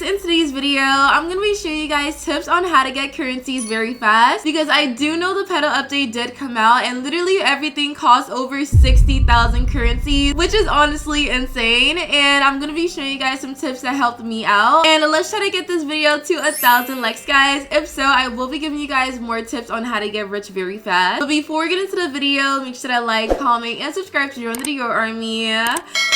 in today's video, I'm gonna be showing you guys tips on how to get currencies very fast, because I do know the Petal update did come out and literally everything costs over 60,000 currencies, which is honestly insane. And I'm gonna be showing you guys some tips that helped me out. And let's try to get this video to 1,000 likes, guys. If so, I will be giving you guys more tips on how to get rich very fast. But before we get into the video, make sure to like, comment, and subscribe to join the Dior army.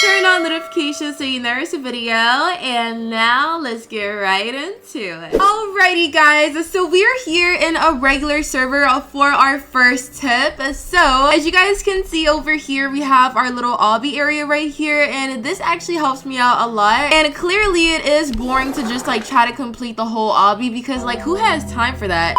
Turn on notifications so you never miss a video. And now let's get right into it. Alrighty, guys, so we're here in a regular server for our first tip. So as you guys can see over here, we have our little Obby area right here, and this actually helps me out a lot. And clearly it is boring to just like try to complete the whole Obby, because like who has time for that?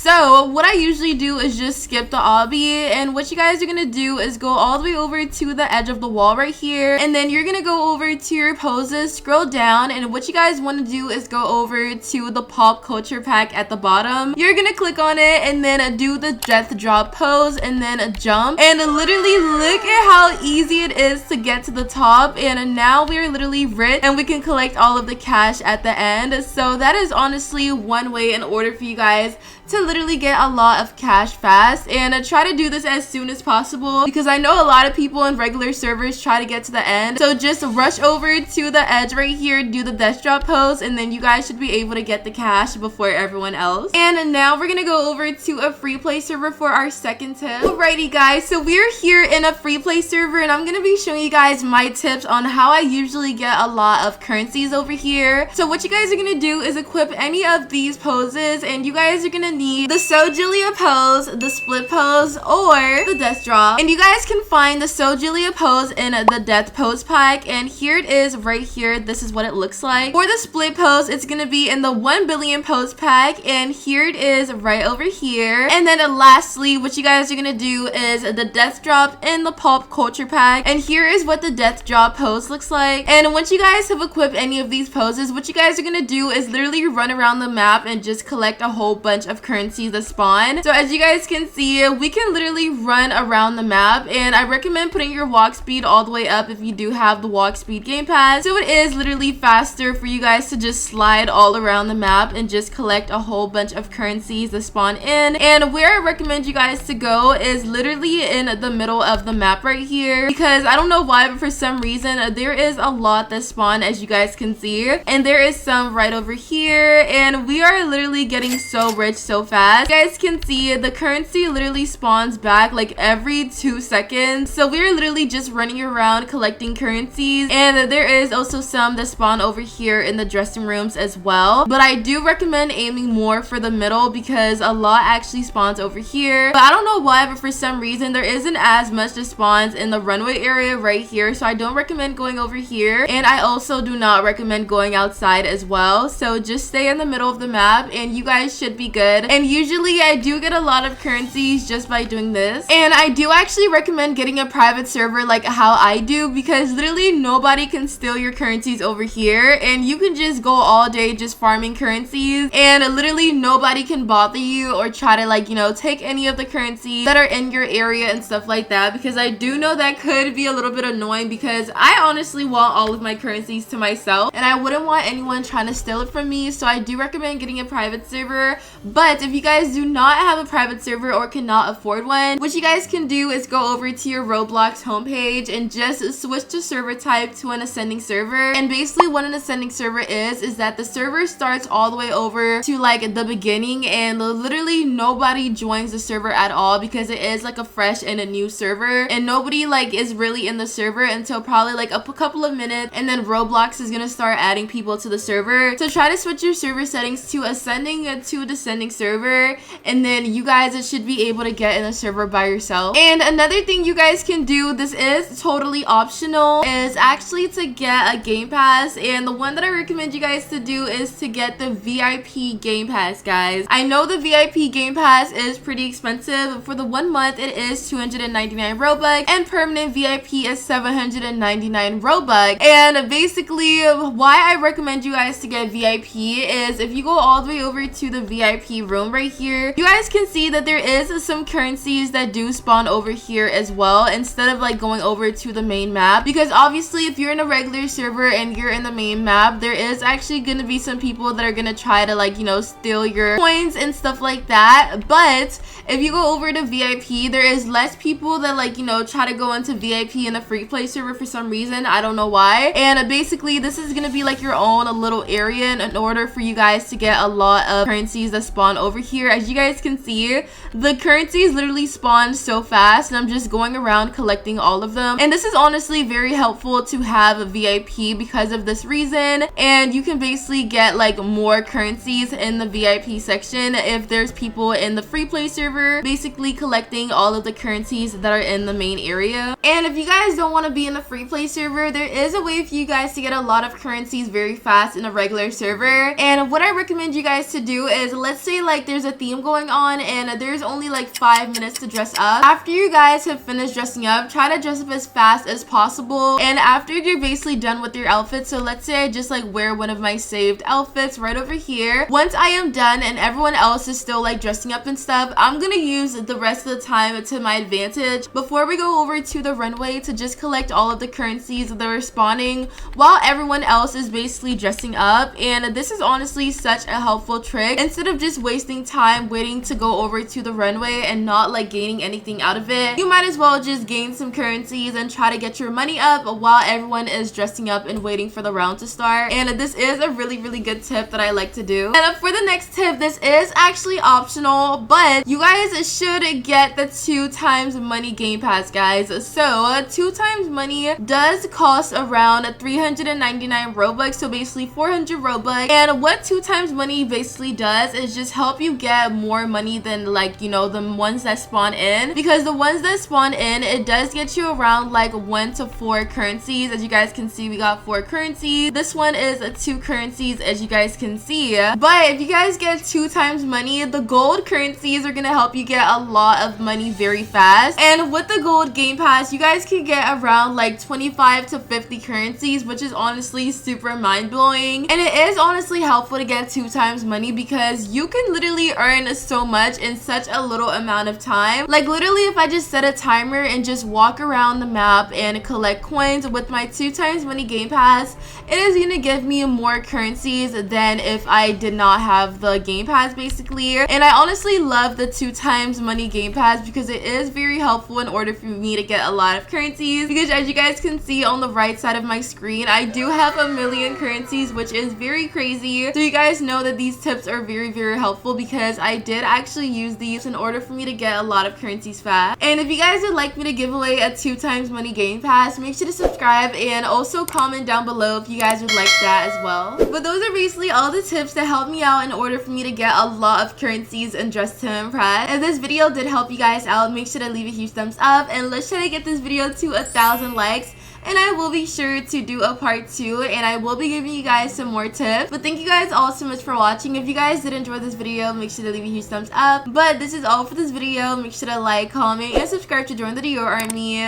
So what I usually do is just skip the obby, and what you guys are gonna do is go all the way over to the edge of the wall right here, and then you're gonna go over to your poses, scroll down, and what you guys want to do is go over to the pop culture pack at the bottom. You're gonna click on it and then do the death drop pose and then jump, and literally look at how easy it is to get to the top. And now we're literally rich and we can collect all of the cash at the end. So that is honestly one way in order for you guys to literally get a lot of cash fast. And try to do this as soon as possible, because I know a lot of people in regular servers try to get to the end. So just rush over to the edge right here, do the death drop pose, and then you guys should be able to get the cash before everyone else. And now we're gonna go over to a free play server for our second tip. Alrighty, guys, so we're here in a free play server, and I'm gonna be showing you guys my tips on how I usually get a lot of currencies over here. So what you guys are gonna do is equip any of these poses, and you guys are gonna need the 𝒐𝒑𝒏 pose, the split pose, or the death drop. And you guys can find the 𝒐𝒑𝒏 pose in the death pose pack, and here it is right here. This is what it looks like. For the split pose, it's gonna be in the 1 billion pose pack, and here it is right over here. And then lastly, what you guys are gonna do is the death drop in the pop culture pack, and here is what the death drop pose looks like. And once you guys have equipped any of these poses, what you guys are gonna do is literally run around the map and just collect a whole bunch of currencies that spawn. So as you guys can see, we can literally run around the map, and I recommend putting your walk speed all the way up if you do have the walk speed game pass, so it is literally faster for you guys to just slide all around the map and just collect a whole bunch of currencies that spawn in. And where I recommend you guys to go is literally in the middle of the map right here, because I don't know why, but for some reason there is a lot that spawn, as you guys can see, and there is some right over here, and we are literally getting so rich so fast. You guys can see the currency literally spawns back like every 2 seconds, so we're literally just running around collecting currencies. And there is also some that spawn over here in the dressing rooms as well, but I do recommend aiming more for the middle, because a lot actually spawns over here. But I don't know why, but for some reason there isn't as much that spawns in the runway area right here, so I don't recommend going over here, and I also do not recommend going outside as well. So just stay in the middle of the map and you guys should be good. And usually I do get a lot of currencies just by doing this, and I do actually recommend getting a private server like how I do, because literally nobody can steal your currencies over here, and you can just go all day just farming currencies, and literally nobody can bother you or try to like, you know, take any of the currencies that are in your area and stuff like that, because I do know that could be a little bit annoying, because I honestly want all of my currencies to myself and I wouldn't want anyone trying to steal it from me. So I do recommend getting a private server. But if you guys do not have a private server or cannot afford one, what you guys can do is go over to your Roblox homepage and just switch to server type to an ascending server. And basically what an ascending server is that the server starts all the way over to like the beginning, and literally nobody joins the server at all, because it is like a fresh and a new server, and nobody like is really in the server until probably like a couple of minutes, and then Roblox is gonna start adding people to the server. So try to switch your server settings to ascending to descending server, and then you guys should be able to get in a server by yourself. And another thing you guys can do, this is totally optional, is actually to get a game pass. And the one that I recommend you guys to do is to get the VIP game pass, guys. I know the VIP game pass is pretty expensive. For the 1 month it is 299 Robux, and permanent VIP is 799 Robux. And basically why I recommend you guys to get VIP is if you go all the way over to the VIP room right here, you guys can see that there is some currencies that do spawn over here as well, instead of like going over to the main map. Because obviously if you're in a regular server and you're in the main map, there is actually gonna be some people that are gonna try to, like, you know, steal your coins and stuff like that. But if you go over to VIP, there is less people that, like, you know, try to go into VIP in a free play server for some reason. I don't know why. And basically this is gonna be like your own little area in order for you guys to get a lot of currencies that spawn over here. As you guys can see, the currencies literally spawn so fast, and I'm just going around collecting all of them. And this is honestly very helpful to have a VIP because of this reason. And you can basically get like more currencies in the VIP section if there's people in the free play server basically collecting all of the currencies that are in the main area. And if you guys don't want to be in the free play server, there is a way for you guys to get a lot of currencies very fast in a regular server. And what I recommend you guys to do is, let's say like there's a theme going on and there's only like 5 minutes to dress up. After you guys have finished dressing up, try to dress up as fast as possible. And after you're basically done with your outfit, so let's say I just like wear one of my saved outfits right over here. Once I am done and everyone else is still like dressing up and stuff, I'm gonna use the rest of the time to my advantage before we go over to the runway to just collect all of the currencies that are spawning while everyone else is basically dressing up. And this is honestly such a helpful trick. Instead of just wasting time waiting to go over to the runway and not like gaining anything out of it, you might as well just gain some currencies and try to get your money up while everyone is dressing up and waiting for the round to start. And this is a really good tip that I like to do. And for the next tip, this is actually optional, but you guys should get the 2 times money game pass, guys. So 2 times money does cost around 399 Robux, so basically 400 Robux. And what 2 times money basically does is just help you get more money than, like, you know, the ones that spawn in. Because the ones that spawn in, it does get you around like 1 to 4 currencies. As you guys can see, we got 4 currencies. This one is 2 currencies, as you guys can see. But if you guys get 2 times money, the gold currencies are gonna help you get a lot of money very fast. And with the gold game pass, you guys can get around like 25 to 50 currencies, which is honestly super mind-blowing. And it is honestly helpful to get 2 times money because you can literally earn so much in such a little amount of time. Like literally, if I just set a timer and just walk around the map and collect coins with my 2 times money game pass, it is gonna give me more currencies than if I did not have the game pass basically. And I honestly love the 2 times money game pass because it is very helpful in order for me to get a lot of currencies. Because as you guys can see on the right side of my screen, I do have 1,000,000 currencies, which is very crazy. So you guys know that these tips are very helpful because I did actually use these in order for me to get a lot of currencies fast. And if you guys would like me to give away a 2 times money game pass, make sure to subscribe and also comment down below if you guys would like that as well. But those are basically all the tips that help me out in order for me to get a lot of currencies and dress to impress. If this video did help you guys out, make sure to leave a huge thumbs up and let's try to get this video to 1,000 likes. And I will be sure to do a part 2 and I will be giving you guys some more tips. But thank you guys all so much for watching. If you guys did enjoy this video, make sure to leave a huge thumbs up. But this is all for this video. Make sure to like, comment, and subscribe to join the Dior army.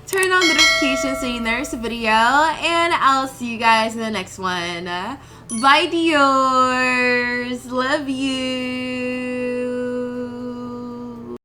Turn on notifications so you never miss a video. And I'll see you guys in the next one. Bye, Diors. Love you.